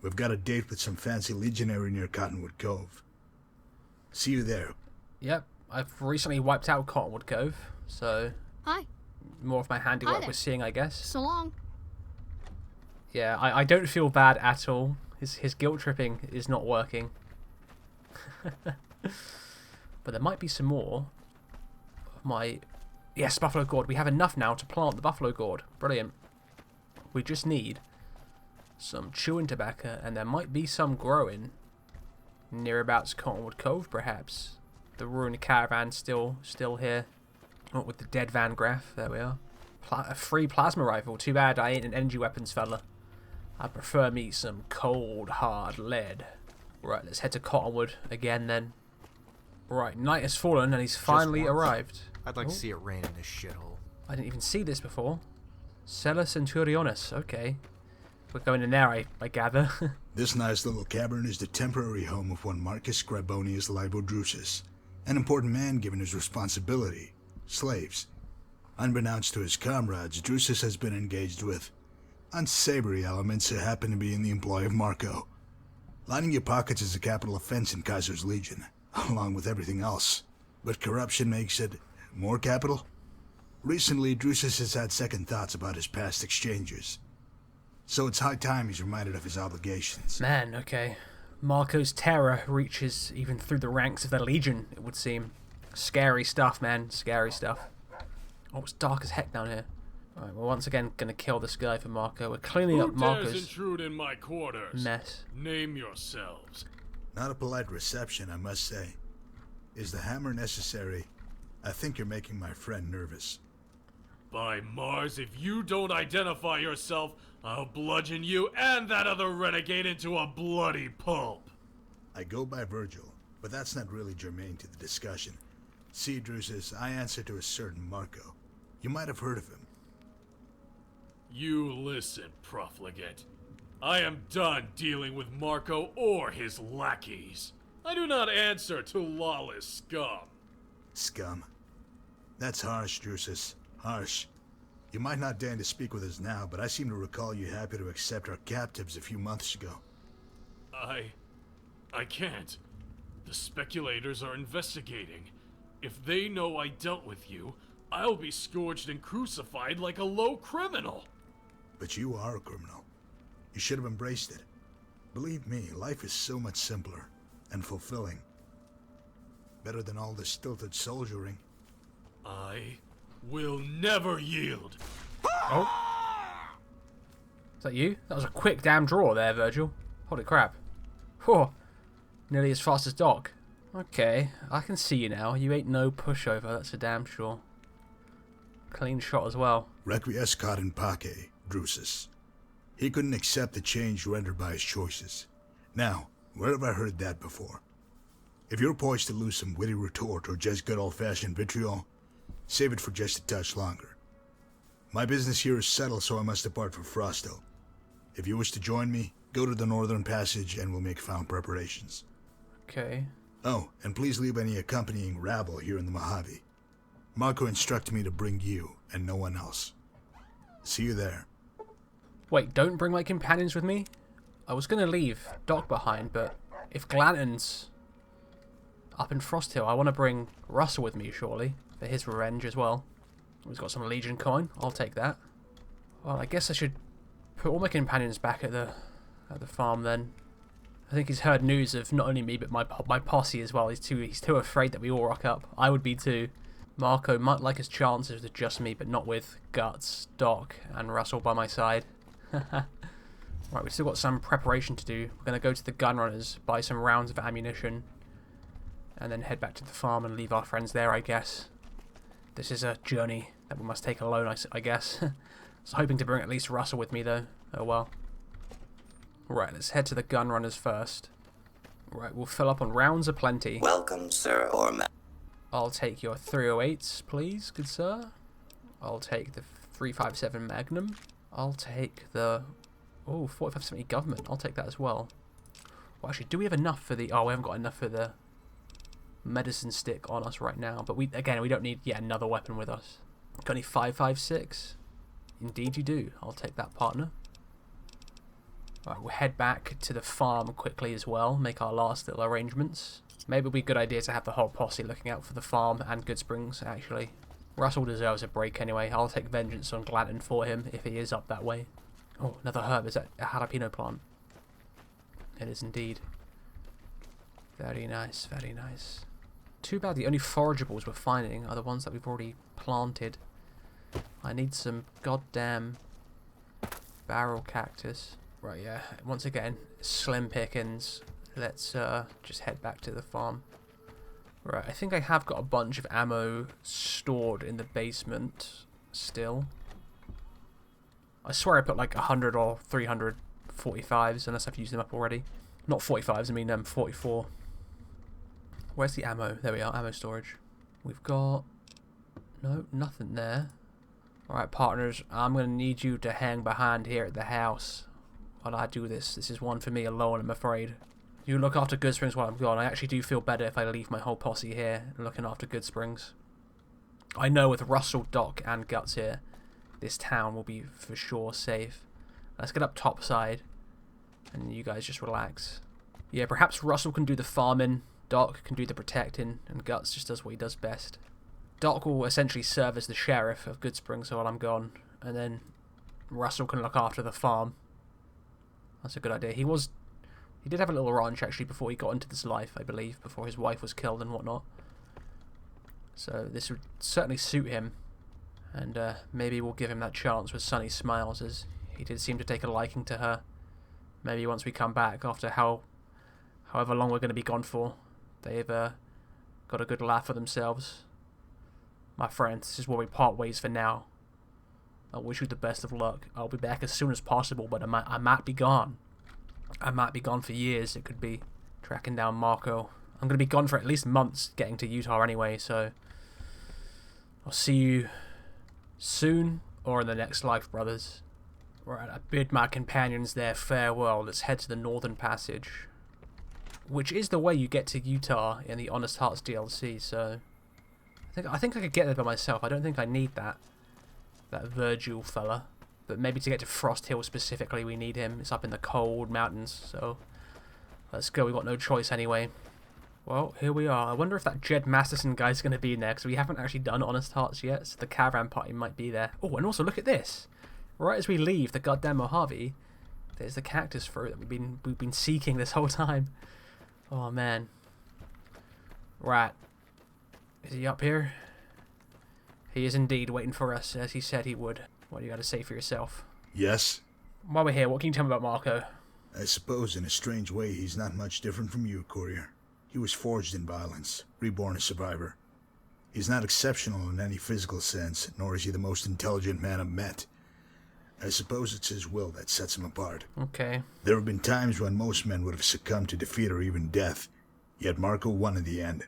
We've got a date with some fancy legionary near Cottonwood Cove. See you there. Yep. I've recently wiped out Cottonwood Cove, so... Hi. More of my handiwork there. we're seeing, I guess. So long. Yeah, I don't feel bad at all. His guilt tripping is not working. But there might be some more of my... Yes, buffalo gourd. We have enough now to plant the buffalo gourd. Brilliant. We just need some chewing tobacco, and there might be some growing nearabouts Cottonwood Cove, perhaps. The ruined caravan still here. Oh, with the dead Van Graff. There we are. A free plasma rifle. Too bad I ain't an energy weapons fella. I prefer me some cold, hard lead. Right, let's head to Cottonwood again then. Right, night has fallen and he's finally once. arrived. I'd like Oh. to see it rain in this shithole. I didn't even see this before. Cella Centurionis. Okay. We're going in there, I gather. This nice little cavern is the temporary home of one Marcus Scribonius Libo Drusus, an important man given his responsibility. Slaves. Unbeknownst to his comrades, Drusus has been engaged with unsavory elements that happen to be in the employ of Marco. Lining your pockets is a capital offense in Kaiser's Legion, along with everything else. But corruption makes it more capital? Recently, Drusus has had second thoughts about his past exchanges. So it's high time he's reminded of his obligations. Man, okay. Marco's terror reaches even through the ranks of the Legion, it would seem. Scary stuff, man. Scary stuff. Oh, it's dark as heck down here. Alright, we're once again gonna kill this guy for Marco. We're cleaning up Who dares Marco's intrude in my quarters? mess. Name yourselves. Not a polite reception, I must say. Is the hammer necessary? I think you're making my friend nervous. By Mars, if you don't identify yourself, I'll bludgeon you and that other renegade into a bloody pulp. I go by Virgil, but that's not really germane to the discussion. See, Drusus, I answer to a certain Marco. You might have heard of him. You listen, profligate. I am done dealing with Marco or his lackeys. I do not answer to lawless scum. Scum. That's harsh, Drusus. Harsh. You might not deign to speak with us now, but I seem to recall you happy to accept our captives a few months ago. I can't. The speculators are investigating. If they know I dealt with you, I'll be scourged and crucified like a low criminal. But you are a criminal. You should have embraced it. Believe me, life is so much simpler and fulfilling. Better than all the stilted soldiering. I will never yield. Oh. Is that you? That was a quick damn draw there, Virgil. Holy crap. Whew. Nearly as fast as Doc. Okay, I can see you now. You ain't no pushover, that's for damn sure. Clean shot as well. Requiescat in pace, Drusus. He couldn't accept the change rendered by his choices. Now, where have I heard that before? If you're poised to lose some witty retort or just good old-fashioned vitriol, save it for just a touch longer. My business here is settled, so I must depart for Frosto. If you wish to join me, go to the Northern Passage and we'll make final preparations. Okay. Oh, and please leave any accompanying rabble here in the Mojave. Marco instructed me to bring you and no one else. See you there. Wait, don't bring my companions with me? I was going to leave Doc behind, but if Glanton's up in Frost Hill, I want to bring Russell with me, surely, for his revenge as well. He's got some Legion coin. I'll take that. Well, I guess I should put all my companions back at the farm then. I think he's heard news of not only me, but my posse as well. He's too afraid that we all rock up. I would be too. Marco might like his chances with just me, but not with Guts, Doc, and Russell by my side. Right, we've still got some preparation to do. We're going to go to the gunrunners, buy some rounds of ammunition, and then head back to the farm and leave our friends there, I guess. This is a journey that we must take alone, I guess. I was hoping to bring at least Russell with me, though. Oh well. Right, let's head to the gunrunners first. Right, we'll fill up on rounds aplenty. Welcome, sir or ma'am. I'll take your 308s, please, good sir. I'll take the 357 Magnum. I'll take the 4570 Government. I'll take that as well. Well, actually, do we have enough for the... Oh, we haven't got enough for the medicine stick on us right now. But we don't need yet another weapon with us. Got any 556? Indeed you do. I'll take that, partner. Alright, we'll head back to the farm quickly as well. Make our last little arrangements. Maybe it'll be a good idea to have the whole posse looking out for the farm and Goodsprings, actually. Russell deserves a break anyway. I'll take vengeance on Glanton for him if he is up that way. Oh, another herb. Is that a jalapeno plant? It is indeed. Very nice, very nice. Too bad the only forageables we're finding are the ones that we've already planted. I need some goddamn barrel cactus. Right, yeah. Once again, slim pickings. Let's just head back to the farm. Right, I think I have got a bunch of ammo stored in the basement still. I swear I put like 100 or 300 45s, unless I've used them up already. Not 45s, I mean 44. Where's the ammo? There we are, ammo storage. We've got... No, nothing there. Alright, partners, I'm going to need you to hang behind here at the house while I do this. This is one for me alone, I'm afraid. You look after Goodsprings while I'm gone. I actually do feel better if I leave my whole posse here looking after Goodsprings. I know with Russell, Doc, and Guts here, this town will be for sure safe. Let's get up topside, and you guys just relax. Yeah, perhaps Russell can do the farming, Doc can do the protecting, and Guts just does what he does best. Doc will essentially serve as the sheriff of Goodsprings while I'm gone, and then Russell can look after the farm. That's a good idea. He did have a little ranch actually before he got into this life, I believe, before his wife was killed and whatnot. So this would certainly suit him, and maybe we'll give him that chance with Sunny Smiles, as he did seem to take a liking to her. Maybe once we come back after however long we're going to be gone for, they've got a good laugh for themselves. My friend, this is where we part ways for now. I wish you the best of luck. I'll be back as soon as possible, but I might be gone. I might be gone for years, it could be, tracking down Marco. I'm going to be gone for at least months getting to Utah anyway, so I'll see you soon or in the next life, brothers. Right, I bid my companions there farewell. Let's head to the Northern Passage, which is the way you get to Utah in the Honest Hearts DLC, so I think I could get there by myself. I don't think I need that Virgil fella. But maybe to get to Frost Hill specifically, we need him. It's up in the cold mountains, so let's go. We've got no choice anyway. Well, here we are. I wonder if that Jed Masterson guy's going to be in there, because we haven't actually done Honest Hearts yet, so the caravan party might be there. Oh, and also look at this. Right as we leave the goddamn Mojave, There's the cactus fruit that we've been seeking this whole time. Oh man. Right. Is he up here? He is indeed waiting for us, as he said he would. What do you got to say for yourself? Yes? While we're here, what can you tell me about Marco? I suppose in a strange way he's not much different from you, Courier. He was forged in violence, reborn a survivor. He's not exceptional in any physical sense, nor is he the most intelligent man I've met. I suppose it's his will that sets him apart. Okay. There have been times when most men would have succumbed to defeat or even death, yet Marco won in the end.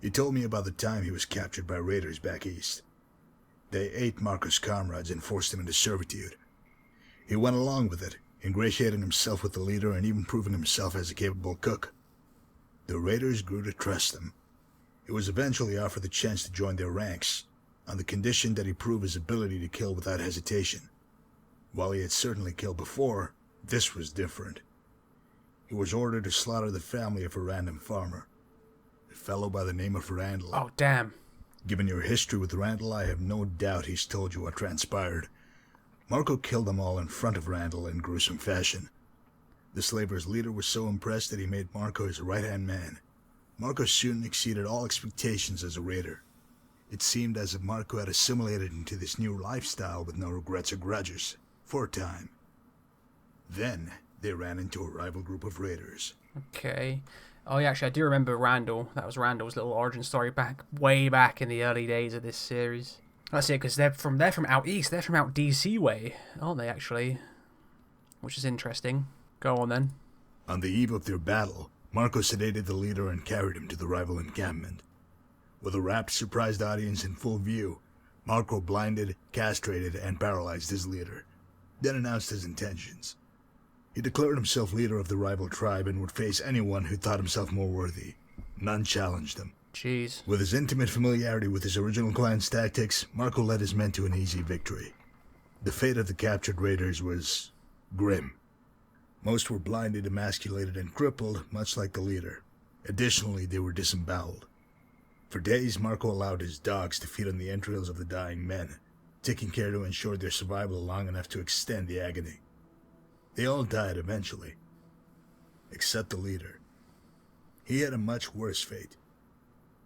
He told me about the time he was captured by raiders back east. They ate Marco's comrades and forced him into servitude. He went along with it, ingratiating himself with the leader and even proving himself as a capable cook. The raiders grew to trust him. He was eventually offered the chance to join their ranks, on the condition that he prove his ability to kill without hesitation. While he had certainly killed before, this was different. He was ordered to slaughter the family of a random farmer, a fellow by the name of Randall. Oh, damn. Given your history with Randall, I have no doubt he's told you what transpired. Marco killed them all in front of Randall in gruesome fashion. The slavers' leader was so impressed that he made Marco his right-hand man. Marco soon exceeded all expectations as a raider. It seemed as if Marco had assimilated into this new lifestyle with no regrets or grudges, for a time. Then, they ran into a rival group of raiders. Okay. Oh, yeah, actually, I do remember Randall. That was Randall's little origin story way back in the early days of this series. That's it, because they're from out east. They're from out DC way, aren't they, actually? Which is interesting. Go on, then. On the eve of their battle, Marco sedated the leader and carried him to the rival encampment. With a rapt, surprised audience in full view, Marco blinded, castrated, and paralyzed his leader, then announced his intentions. He declared himself leader of the rival tribe and would face anyone who thought himself more worthy. None challenged him. Jeez. With his intimate familiarity with his original clan's tactics, Marco led his men to an easy victory. The fate of the captured raiders was grim. Most were blinded, emasculated, and crippled, much like the leader. Additionally, they were disemboweled. For days, Marco allowed his dogs to feed on the entrails of the dying men, taking care to ensure their survival long enough to extend the agony. They all died eventually, except the leader. He had a much worse fate.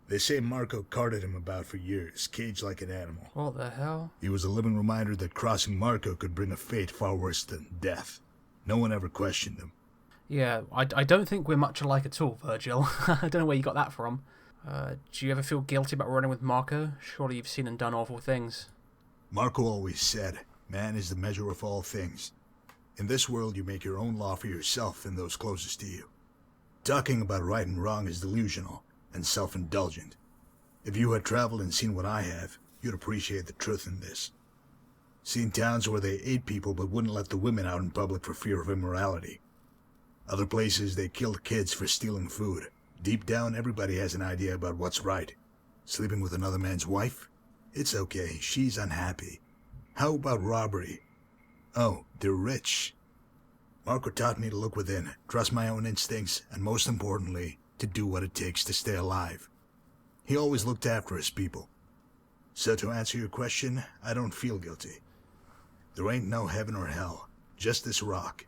They say Marco carted him about for years, caged like an animal. What the hell? He was a living reminder that crossing Marco could bring a fate far worse than death. No one ever questioned him. Yeah, I don't think we're much alike at all, Virgil. I don't know where you got that from. Do you ever feel guilty about running with Marco? Surely you've seen and done awful things. Marco always said, man is the measure of all things. In this world, you make your own law for yourself and those closest to you. Talking about right and wrong is delusional and self-indulgent. If you had traveled and seen what I have, you'd appreciate the truth in this. Seen towns where they ate people but wouldn't let the women out in public for fear of immorality. Other places they killed kids for stealing food. Deep down, everybody has an idea about what's right. Sleeping with another man's wife? It's okay, she's unhappy. How about robbery? Oh, they're rich. Marco taught me to look within, trust my own instincts, and most importantly, to do what it takes to stay alive. He always looked after his people. So to answer your question, I don't feel guilty. There ain't no heaven or hell, just this rock.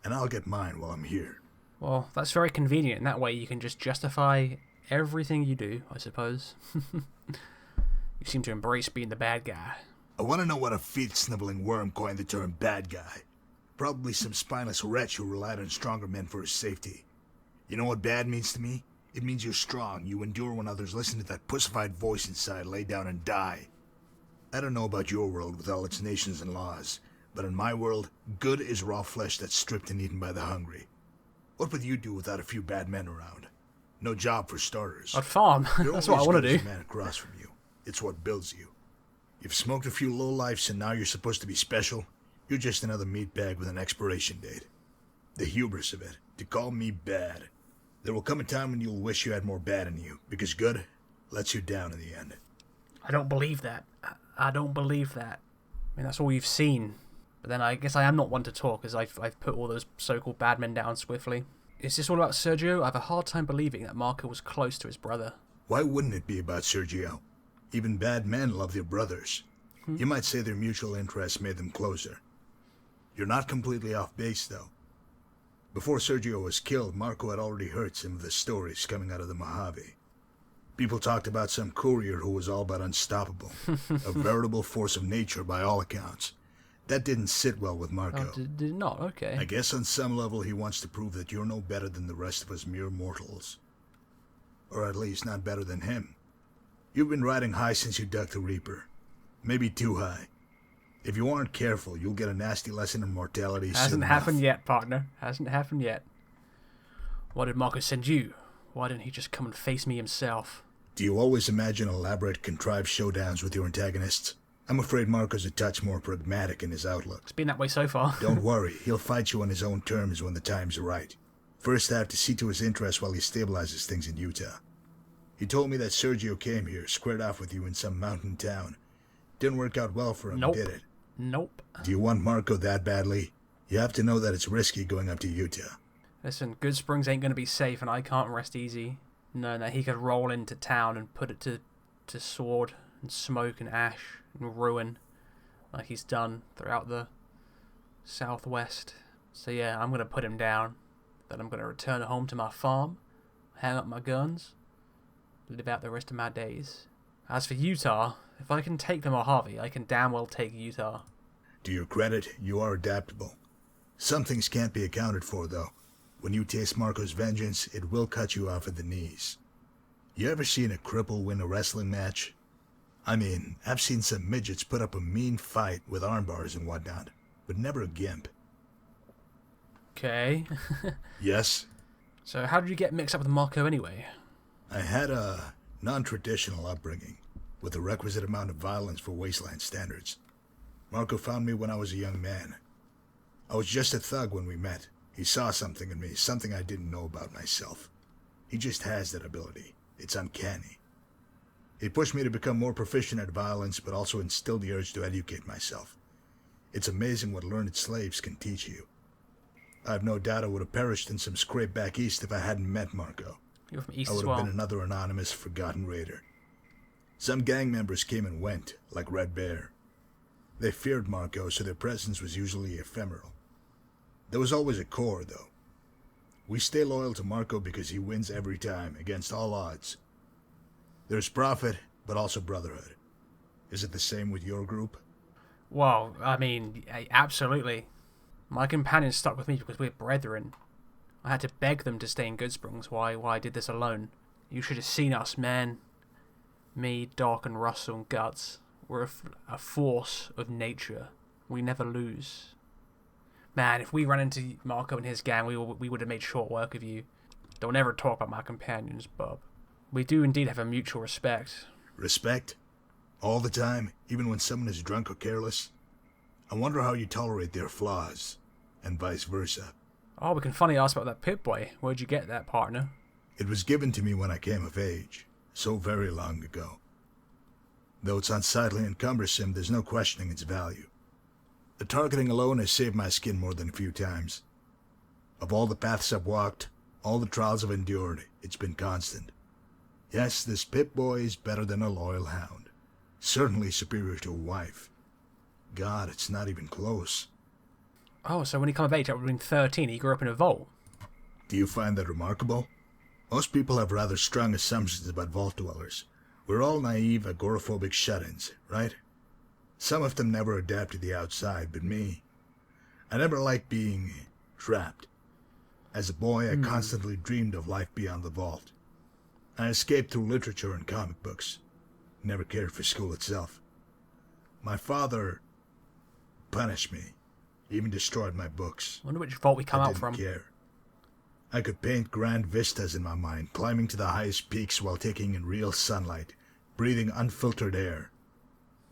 And I'll get mine while I'm here. Well, that's very convenient. In that way, you can just justify everything you do, I suppose. You seem to embrace being the bad guy. I want to know what a feet-sniveling worm coined the term bad guy. Probably some spineless wretch who relied on stronger men for his safety. You know what bad means to me? It means you're strong. You endure when others listen to that pussified voice inside, lay down and die. I don't know about your world with all its nations and laws, but in my world, good is raw flesh that's stripped and eaten by the hungry. What would you do without a few bad men around? No job for starters. I'd farm. That's what I want to do. The man across from you. It's what builds you. You've smoked a few lowlifes and now you're supposed to be special. You're just another meatbag with an expiration date. The hubris of it, to call me bad. There will come a time when you'll wish you had more bad in you, because good lets you down in the end. I don't believe that. I don't believe that. I mean, that's all you've seen. But then I guess I am not one to talk, as I've put all those so-called bad men down swiftly. Is this all about Sergio? I have a hard time believing that Marco was close to his brother. Why wouldn't it be about Sergio? Even bad men love their brothers. You might say their mutual interests made them closer. You're not completely off base, though. Before Sergio was killed, Marco had already heard some of the stories coming out of the Mojave. People talked about some courier who was all but unstoppable. A veritable force of nature by all accounts. That didn't sit well with Marco. Oh, did it not? Okay. I guess on some level he wants to prove that you're no better than the rest of us mere mortals. Or at least not better than him. You've been riding high since you ducked the Reaper. Maybe too high. If you aren't careful, you'll get a nasty lesson in mortality soon Hasn't enough. happened yet, partner. Hasn't happened yet. Why did Marco send you? Why didn't he just come and face me himself? Do you always imagine elaborate, contrived showdowns with your antagonists? I'm afraid Marco's a touch more pragmatic in his outlook. It's been that way so far. Don't worry, he'll fight you on his own terms when the time's right. First, I have to see to his interests while he stabilizes things in Utah. He told me that Sergio came here, squared off with you in some mountain town. Didn't work out well for him, Nope. did it? Nope. Do you want Marco that badly? You have to know that it's risky going up to Utah. Listen, Good Springs ain't gonna be safe, and I can't rest easy. No, he could roll into town and put it to sword and smoke and ash and ruin, like he's done throughout the Southwest. So yeah, I'm gonna put him down. Then I'm gonna return home to my farm, hang up my guns, live out the rest of my days. As for Utah, if I can take the Mojave, I can damn well take Utah. To your credit, you are adaptable. Some things can't be accounted for, though. When you taste Marco's vengeance, it will cut you off at the knees. You ever seen a cripple win a wrestling match? I mean, I've seen some midgets put up a mean fight with arm bars and whatnot, but never a gimp. Okay. Yes? So how did you get mixed up with Marco anyway? I had a non-traditional upbringing, with the requisite amount of violence for wasteland standards. Marco found me when I was a young man. I was just a thug when we met. He saw something in me, something I didn't know about myself. He just has that ability. It's uncanny. He pushed me to become more proficient at violence, but also instilled the urge to educate myself. It's amazing what learned slaves can teach you. I have no doubt I would have perished in some scrape back east if I hadn't met Marco. You're from East I as would well. have been another anonymous, forgotten raider. Some gang members came and went, like Red Bear. They feared Marco, so their presence was usually ephemeral. There was always a core, though. We stay loyal to Marco because he wins every time, against all odds. There's profit, but also brotherhood. Is it the same with your group? Well, I mean, absolutely. My companions stuck with me because we're brethren. I had to beg them to stay in Good Springs while I did this alone. You should have seen us, man. Me, Doc, and Russell, and Guts. We're a force of nature. We never lose. Man, if we ran into Marco and his gang, we would have made short work of you. Don't ever talk about my companions, bub. We do indeed have a mutual respect. Respect? All the time, even when someone is drunk or careless? I wonder how you tolerate their flaws, and vice versa. Oh, we can funny ask about that Pip-Boy. Where'd you get that, partner? It was given to me when I came of age, so very long ago. Though it's unsightly and cumbersome, there's no questioning its value. The targeting alone has saved my skin more than a few times. Of all the paths I've walked, all the trials I've endured, it's been constant. Yes, this Pip-Boy is better than a loyal hound. Certainly superior to a wife. God, it's not even close. Oh, so when he came of age, that would have been 13. He grew up in a vault. Do you find that remarkable? Most people have rather strong assumptions about vault dwellers. We're all naive, agoraphobic shut-ins, right? Some of them never adapt to the outside, but me, I never liked being trapped. As a boy, I constantly dreamed of life beyond the vault. I escaped through literature and comic books. Never cared for school itself. My father punished me, even destroyed my books. Wonder which vault we come I out didn't from. care. I could paint grand vistas in my mind, climbing to the highest peaks while taking in real sunlight, breathing unfiltered air.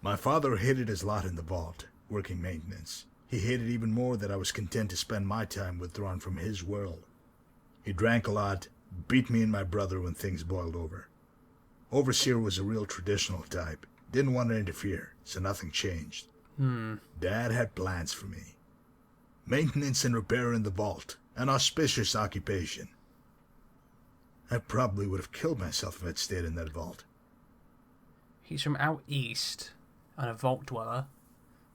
My father hated his lot in the vault, working maintenance. He hated even more that I was content to spend my time withdrawn from his world. He drank a lot, beat me and my brother when things boiled over. Overseer was a real traditional type. Didn't want to interfere, so nothing changed. Dad had plans for me. Maintenance and repair in the vault, an auspicious occupation. I probably would have killed myself if I'd stayed in that vault. He's from out east, and a vault dweller.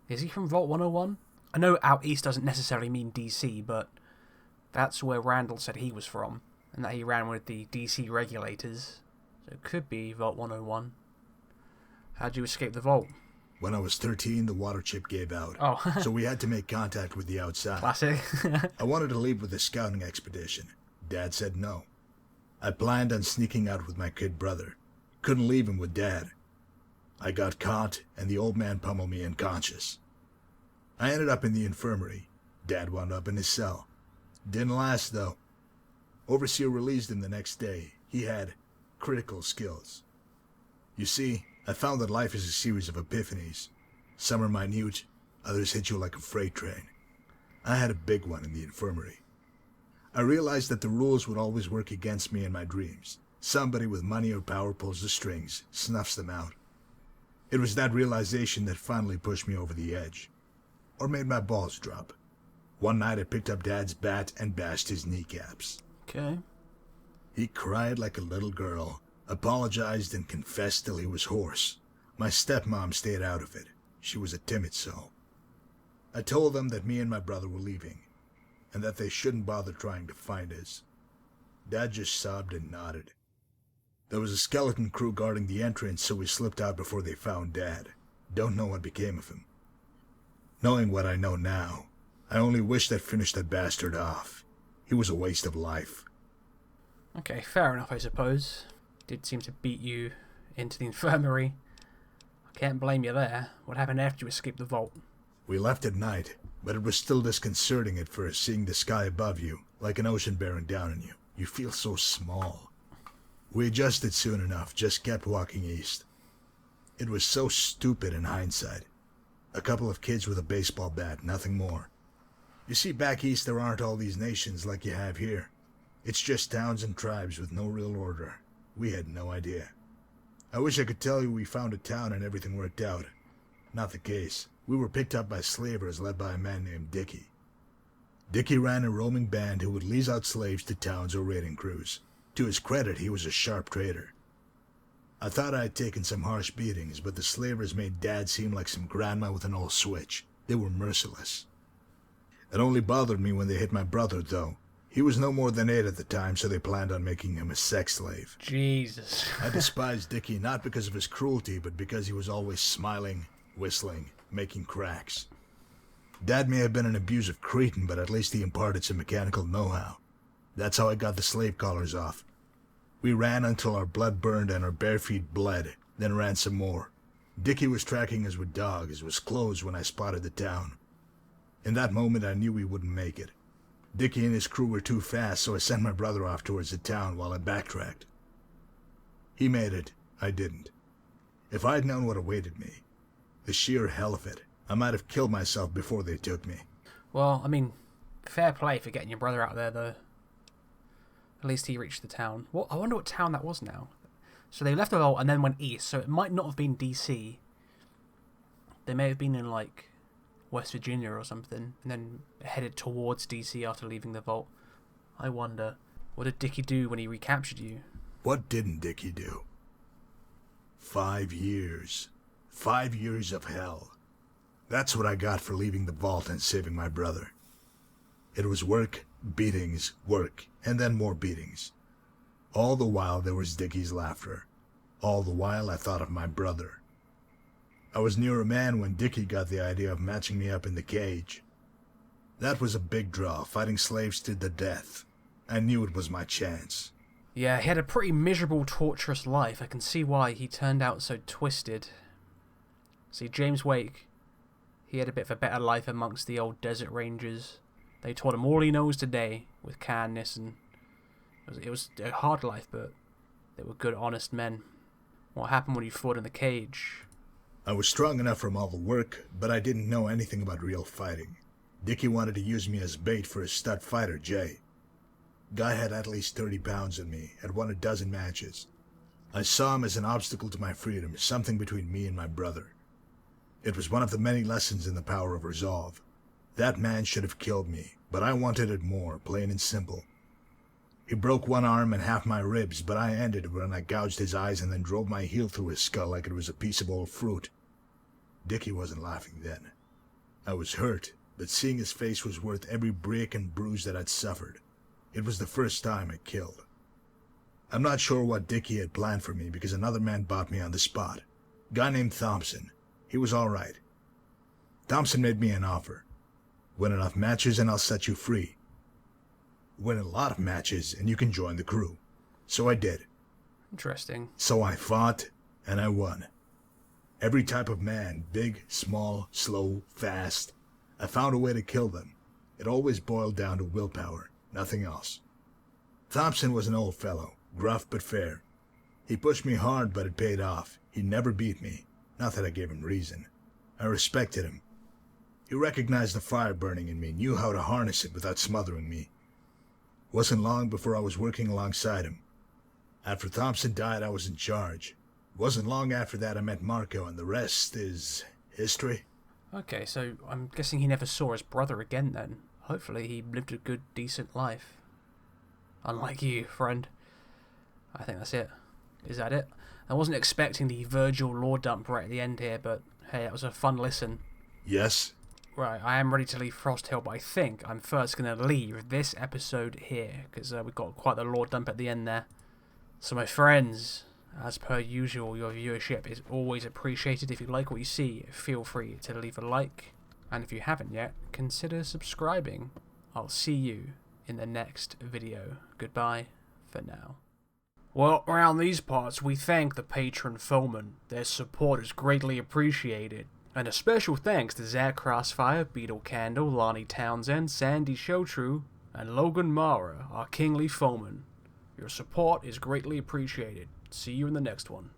Is he from Vault 101? I know out east doesn't necessarily mean DC, but that's where Randall said he was from, and that he ran with the DC regulators. So it could be Vault 101. How'd you escape the vault? When I was 13, the water chip gave out. Oh. So we had to make contact with the outside. Classic. I wanted to leave with a scouting expedition. Dad said no. I planned on sneaking out with my kid brother. Couldn't leave him with Dad. I got caught, and the old man pummeled me unconscious. I ended up in the infirmary. Dad wound up in his cell. Didn't last, though. Overseer released him the next day. He had critical skills. You see, I found that life is a series of epiphanies. Some are minute, others hit you like a freight train. I had a big one in the infirmary. I realized that the rules would always work against me in my dreams. Somebody with money or power pulls the strings, snuffs them out. It was that realization that finally pushed me over the edge. Or made my balls drop. One night I picked up Dad's bat and bashed his kneecaps. Okay. He cried like a little girl, apologized and confessed till he was hoarse. My stepmom stayed out of it. She was a timid soul. I told them that me and my brother were leaving, and that they shouldn't bother trying to find us. Dad just sobbed and nodded. There was a skeleton crew guarding the entrance, so we slipped out before they found Dad. Don't know what became of him. Knowing what I know now, I only wish I'd finished that bastard off. He was a waste of life. Okay, fair enough, I suppose. Did seem to beat you into the infirmary. I can't blame you there. What happened after you escaped the vault? We left at night, but it was still disconcerting at first, seeing the sky above you, like an ocean bearing down on you. You feel so small. We adjusted soon enough, just kept walking east. It was so stupid in hindsight. A couple of kids with a baseball bat, nothing more. You see, back east there aren't all these nations like you have here. It's just towns and tribes with no real order. We had no idea. I wish I could tell you we found a town and everything worked out. Not the case. We were picked up by slavers led by a man named Dickie. Dickie ran a roaming band who would lease out slaves to towns or raiding crews. To his credit, he was a sharp trader. I thought I had taken some harsh beatings, but the slavers made Dad seem like some grandma with an old switch. They were merciless. It only bothered me when they hit my brother, though. He was no more than 8 at the time, so they planned on making him a sex slave. Jesus. I despised Dickie not because of his cruelty, but because he was always smiling, whistling, making cracks. Dad may have been an abusive cretin, but at least he imparted some mechanical know-how. That's how I got the slave collars off. We ran until our blood burned and our bare feet bled, then ran some more. Dickie was tracking us with dogs. It was closed when I spotted the town. In that moment, I knew we wouldn't make it. Dickie and his crew were too fast, so I sent my brother off towards the town while I backtracked. He made it. I didn't. If I'd known what awaited me, the sheer hell of it, I might have killed myself before they took me. Well, I mean, fair play for getting your brother out there, though. At least he reached the town. Well, I wonder what town that was now. So they left the vault and then went east, so it might not have been DC. They may have been in, like, West Virginia or something, and then headed towards DC after leaving the vault. I wonder, what did Dickie do when he recaptured you? What didn't Dickie do? 5 years. 5 years of hell. That's what I got for leaving the vault and saving my brother. It was work, beatings, work, and then more beatings. All the while there was Dickie's laughter. All the while I thought of my brother. I was near a man when Dickie got the idea of matching me up in the cage. That was a big draw, fighting slaves to the death. I knew it was my chance. Yeah, he had a pretty miserable, torturous life. I can see why he turned out so twisted. See, James Wake, he had a bit of a better life amongst the old desert rangers. They taught him all he knows today, with kindness, and it was a hard life, but they were good, honest men. What happened when you fought in the cage? I was strong enough from all the work, but I didn't know anything about real fighting. Dickie wanted to use me as bait for his stud fighter, Jay. Guy had at least 30 pounds on me, had won a dozen matches. I saw him as an obstacle to my freedom, something between me and my brother. It was one of the many lessons in the power of resolve. That man should have killed me, but I wanted it more, plain and simple. He broke one arm and half my ribs, but I ended it when I gouged his eyes and then drove my heel through his skull like it was a piece of old fruit. Dickie wasn't laughing then. I was hurt, but seeing his face was worth every break and bruise that I'd suffered. It was the first time I killed. I'm not sure what Dickie had planned for me because another man bought me on the spot. Guy named Thompson. He was all right. Thompson made me an offer. Win enough matches and I'll set you free. Win a lot of matches and you can join the crew. So I did. Interesting. So I fought and I won. Every type of man, big, small, slow, fast. I found a way to kill them. It always boiled down to willpower, nothing else. Thompson was an old fellow, gruff but fair. He pushed me hard, but it paid off. He never beat me. Not that I gave him reason. I respected him. He recognized the fire burning in me, knew how to harness it without smothering me. Wasn't long before I was working alongside him. After Thompson died, I was in charge. Wasn't long after that I met Marco, and the rest is history. Okay, so I'm guessing he never saw his brother again then. Hopefully he lived a good, decent life. Unlike you, friend. I think that's it. Is that it? I wasn't expecting the Virgil lore dump right at the end here, but hey, that was a fun listen. Yes? Right, I am ready to leave Frost Hill, but I think I'm first going to leave this episode here, because we've got quite the lore dump at the end there. So my friends, as per usual, your viewership is always appreciated. If you like what you see, feel free to leave a like. And if you haven't yet, consider subscribing. I'll see you in the next video. Goodbye for now. Well, around these parts, we thank the patron foemen. Their support is greatly appreciated. And a special thanks to Zach Crossfire, Beetle Candle, Lonnie Townsend, Sandy Showtrue, and Logan Mara, our kingly foeman. Your support is greatly appreciated. See you in the next one.